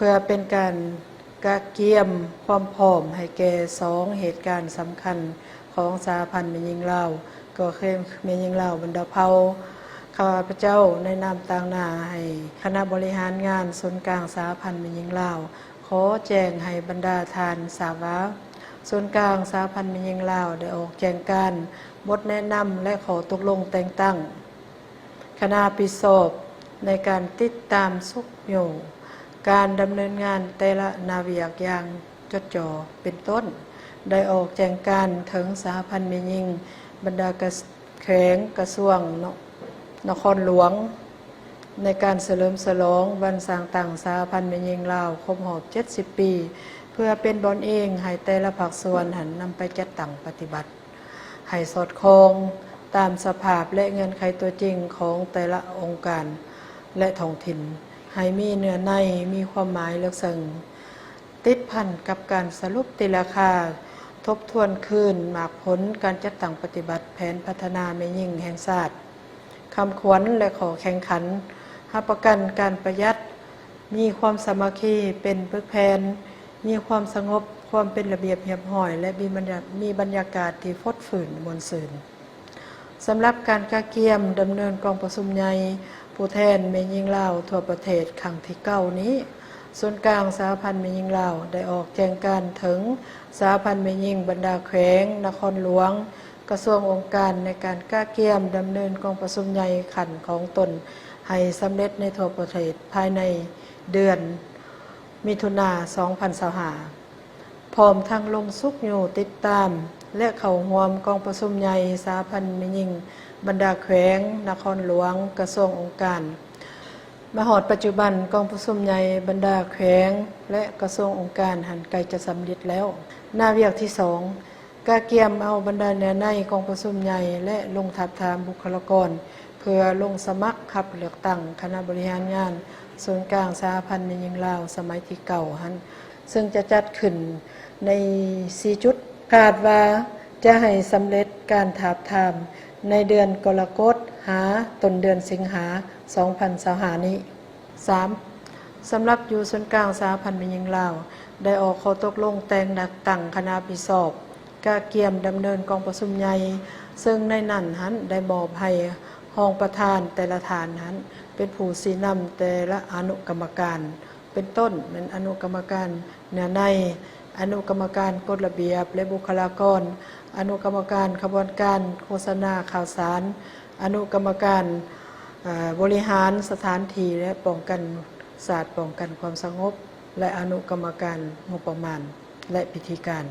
พื่อเป็นการกะเกียมความพร้อมให้แก่2เหตุการณ์สำคัญของสหพันธ์แม่หญิงลาวก็คือแม่หญิงลาวบรรดาเผ่าข้าพเจ้าในนามต่างหน้าให้คณะบริหารงานศูนย์กลางสหพันธ์แม่หญิงลาวขอแจ้งให้บรรดาทานทราบว่าศูนย์กลางสหพันธ์แม่หญิงลาวได้ออกแจ้งการบทแนะนำและขอตกลงแต่งตั้งคณะปิศอบในการติดตามสุขโยการดำเนินงานแต่ละนาวิกอย่างจดจ่อเป็นต้นได้ออกแจ้งการถึงสหพันธ์แม่หญิงบรรดาแขวงกระทรวงนครหลวงในการเฉลิมฉลองวันสร้างตั้งสหพันธ์แม่หญิงลาวครบรอบ70 ปีเพื่อเป็นบอนเองให้แต่ละภาคส่วนหันนำไปจัดตั้งปฏิบัติให้สอดคล้องตามสภาพและเงื่อนไขตัวจริงของแต่ละองค์การและท้องถิ่นให้มีเนื้อในมีความหมายลึกซึ้งติดพันกับการสรุปตีราคาทบทวนคืนหมากผลการจัดตั้งปฏิบัติแผนพัฒนาแม่หญิงแห่งชาติคำขวัญและขอแข่งขันรับประกันการประหยัดมีความสามัคคีเป็นปึกแผ่นมีความสงบความเป็นระเบียบเรียบร้อยและมีบรรยากาศที่ฟดฝืนมวลซื่นสำหรับการกะเกียมดำเนินกองประชุมใหญ่ผู้แทนแม่หญิงลาวทั่วประเทศครั้งที่9นี้ศูนย์กลางสหพันธ์แม่หญิงลาวได้ออกแจ้งการถึงสหพันธ์แม่หญิงบรรดาแขวงนครหลวงกระทรวงองค์การในการกะเกียมดำเนินกองประชุมใหญ่ขันของตนให้สำเร็จในทั่วประเทศภายในเดือนมิถุนายน2025พร้อมทั้งลงสุกอยู่ติดตามและเข้าร่วมกองประชุมใหญ่สหพันธ์แม่หญิงบรรดาแขวงนครหลวงกระทรวงองค์การมาฮอดปัจจุบันกองประชุมใหญ่บรรดาแขวงและกระทรวงองค์การหันไกลจะสำเร็จแล้วหน้าเวียกที่2กะเกียมเอาบรรดาเนื้อในกองประชุมใหญ่และลงทับทามบุคลากรเพื่อลงสมัครขับเลือกตั้งคณะบริหารงานศูนย์กลางสหพันธ์แม่หญิงลาวสมัยที่เก่าหันซึ่งจะจัดขึ้นใน4จุดคาดว่าจะให้สำเร็จการทาบทามในเดือนกรกฎาคมต้นเดือนสิงหาคม2025นี้ 3. สำหรับอยู่ศูนย์กลางสหพันธ์แม่หญิงลาวได้ออกข้อตกลงแต่งตั้งคณะปิศอบกะเกียมดำเนินกองประชุมใหญ่ซึ่งในนั้นหันได้มอบให้รองประธานแต่ละฐานหันเป็นผู้ชี้นำแต่ละอนุกรรมการเป็นต้นเป็นอนุกรรมการเนื้อในอนุกรรมการกฎระเบียบและบุคลากรอนุกรรมการขบวนการโฆษณาข่าวสารอนุกรรมการบริหารสถานที่และป้องกันศาสตร์ป้องกันความสงบและอนุกรรมการงบประมาณและพิธีการ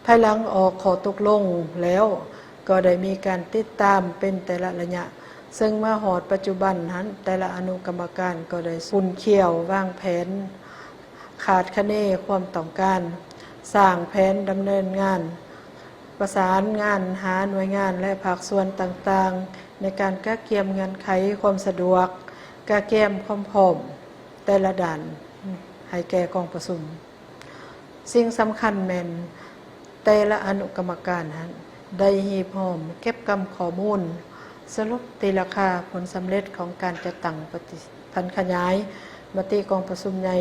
ภายหลังออกข้อตกลงแล้วก็ได้มีการติดตามเป็นแต่ละระยะซึ่งมาฮอดปัจจุบันนั้นแต่ละอนุกรรมการก็ได้สุนเขียววางแผนขาดคะเนความต้องการสร้างแผนดำเนินงานประสานงานหาหน่วยงานและภาคส่วนต่างๆในการกะเกียมเงื่อนไขความสะดวกกะเกียมความพร้อมแต่ละด่านให้แก่กองประชุมสิ่งสำคัญแม่นแต่ละอนุกรรมการนั้นได้หีบห่อเก็บกำข้อมูลสรุปตีราคาผลสำเร็จของการจัดตั้งปฏิพันธ์ขยายมติกองประชุมใหญ่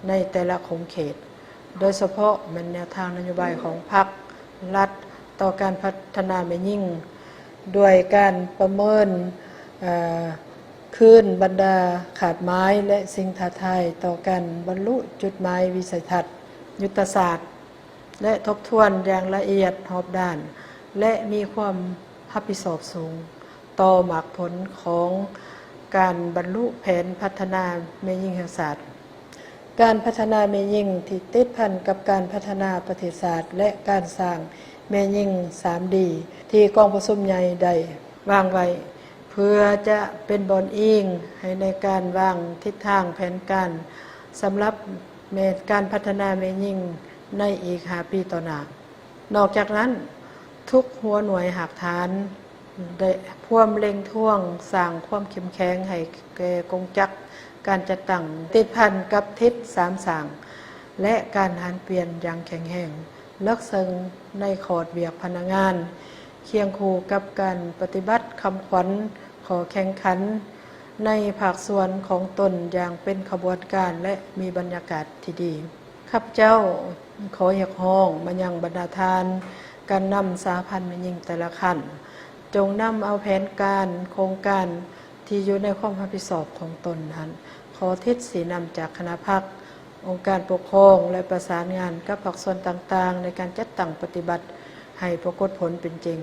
ในแต่ละขงเขตโดยเฉพาะเป็นแนวทางนโยบายของพรรครัฐต่อการพัฒนาแม่หญิงด้วยการประเมินคืนบรรดาขาดไม้และสิ่งท้าทายต่อการบรรลุจุดหมายวิสัยทัศน์ยุทธศาสตร์และทบทวนอย่างละเอียดรอบด้านและมีความรับผิดชอบสูงต่อหมากผลของการบรรลุแผนพัฒนาแม่หญิงแห่งชาติการพัฒนาแม่หญิงที่ติดพันกับการพัฒนาประเทศชาติและการสร้างแม่หญิง 3D ที่กองประชุมใหญ่ได้วางไว้เพื่อจะเป็นบอนอิงให้ในการวางทิศทางแผนการสำหรับการพัฒนาแม่หญิงในอีก5 ปีต่อหน้านอกจากนั้นทุกหัวหน่วยหักฐานได้พ่วมเร่งท่วงสร้างความเข้มแข็งให้แก่กงจักรการจัดตั้งติดพันกับทิศ3 สั่งและการหันเปลี่ยนอย่างแข็งแรงเลิกซึ้งในขอดเวียกพนักงานเคียงคู่กับการปฏิบัติคำขวัญขอแข่งขัน ในภาคส่วนของตนอย่างเป็นขบวนการและมีบรรยากาศที่ดีข้าพเจ้าขอเรียกร้องมายังบรรดาทานการนำสหพันธ์แม่หญิงแต่ละขั้นจงนำเอาแผนการโครงการที่อยู่ในความรับผิดชอบของตนนั้นขอทิศสีนำจากคณะพรรคองค์การปกครองและประสานงานกับภาคส่วนต่างๆในการจัดตั้งปฏิบัติให้ปรากฏผลเป็นจริง